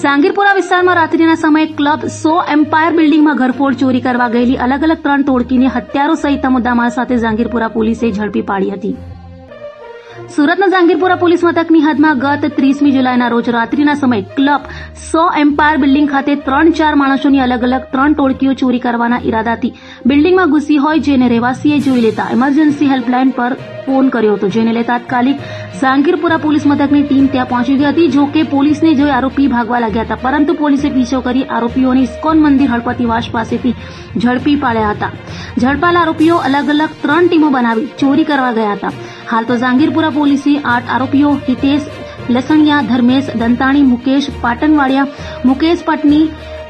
જાંગીરપુરા વિસ્તારમાં રાત્રિના સમયે ક્લબ 100 એમ્પાયર બિલ્ડિંગમાં ઘરફોડ ચોરી કરવા ગયેલી અલગ અલગ 3 ટોળકીને હથિયારો સહિતના મુદ્દામાલ સાથે જાંગીરપુરા પોલીસે ઝડપી પાડી હતી. સુરતના જાંગીરપુરા પોલીસ મથકની હદમાં ગત 30મી જુલાઈના રોજ રાત્રિના સમયે ક્લબ 100 એમ્પાયર બિલ્ડિંગ ખાતે 3-4 માણસોની અલગ અલગ 3 ટોળકીઓ ચોરી કરવાના ઈરાદાથી બિલ્ડિંગમાં ઘૂસી હોય જેને રહેવાસીએ જોઈ લેતા ઇમરજન્સી હેલ્પલાઇન પર ફોન કર્યો હતો, જેને લઈ તાત્કાલિક જાંગીરપુરા પોલીસ મથકની ટીમ ત્યાં પહોંચી ગઈ હતી. જો કે પોલીસને જોઈ આરોપી ભાગવા લાગ્યા હતા, પરંતુ પોલીસે પીછો કરી આરોપીઓને ઇસ્કોન મંદિર હળપતિવાસ પાસેથી ઝડપી પાડ્યા હતા. ઝડપાયેલા આરોપીઓ અલગ અલગ 3 ટીમો બનાવી ચોરી કરવા ગયા હતા. હાલ તો જાંગીરપુરા પોલીસે 8 આરોપીઓ હિતેશ લસણિયા, ધર્મેશ દંતાણી, મુકેશ પાટણવાડિયા, મુકેશ પટની,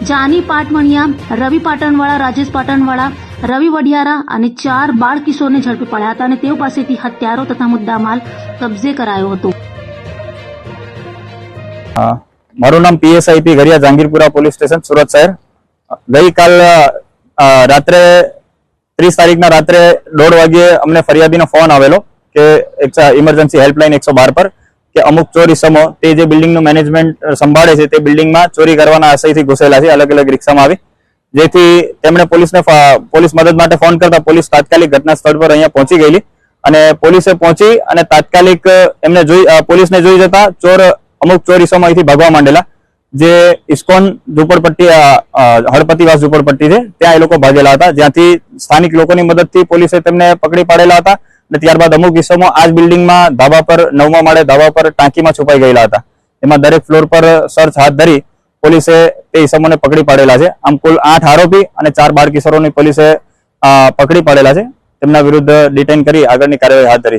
જાની પાટવણિયા, રવિ પાટણવાળા, રાજેશ પાટણવાળા, રવિ વડિયારા અને 4 બાળ કિશોરને ઝડપી પાડ્યા હતા અને તેઓ પાસેથી હથિયારો તથા મુદ્દામાલ કબજે કરાયો હતો. મારું નામ પીએસઆઈપી ઘરિયા, જાંગીરપુરા પોલીસ સ્ટેશન, સુરત શહેર. ગઈકાલ રાત્રે 30 તારીખના રાત્રે 1:30 વાગ્યે અમને ફરિયાદીનો ફોન આવેલો કે ઇમરજન્સી હેલ્પલાઇન 112 પર કે અમુક ચોર ઇસમો તે જે બિલ્ડિંગનું મેનેજમેન્ટ સંભાળે છે તે બિલ્ડિંગમાં ચોરી કરવાના આશયથી ઘૂસેલા છે. અલગ અલગ રિક્ષામાં આવી, જેથી તેમણે પોલીસ મદદ માટે ફોન કરતા પોલીસ તાત્કાલિક ઘટના સ્થળ પર અહીંયા પહોંચી ગયેલી અને પોલીસે પહોંચી અને તાત્કાલિક પોલીસને જોઈ જતા અમુક ચોર ઇસમો અહીંથી ભાગવા માંડેલા. જે ઇસ્કોન ઝુંપડપટ્ટી હળપતિવાસ ઝુંપડપટ્ટી છે ત્યાં એ લોકો ભાગેલા હતા, જ્યાંથી સ્થાનિક લોકોની મદદથી પોલીસે તેમને પકડી પાડેલા હતા. અને ત્યારબાદ અમુક ઇસમો આ જ બિલ્ડિંગમાં ધાબા પર 9મા માળે ધાબા પર ટાંકીમાં છુપાઈ ગયેલા હતા. એમાં દરેક ફ્લોર પર સર્ચ હાથ ધરી પોલીસે તે ઇસમોને પકડી પાડેલા છે. આમ કુલ 8 આરોપી અને 4 બાળ કિશોરોની પોલીસે પકડી પાડેલા છે. તેમના વિરુદ્ધ ડિટેન કરી આગળની કાર્યવાહી હાથ ધરી.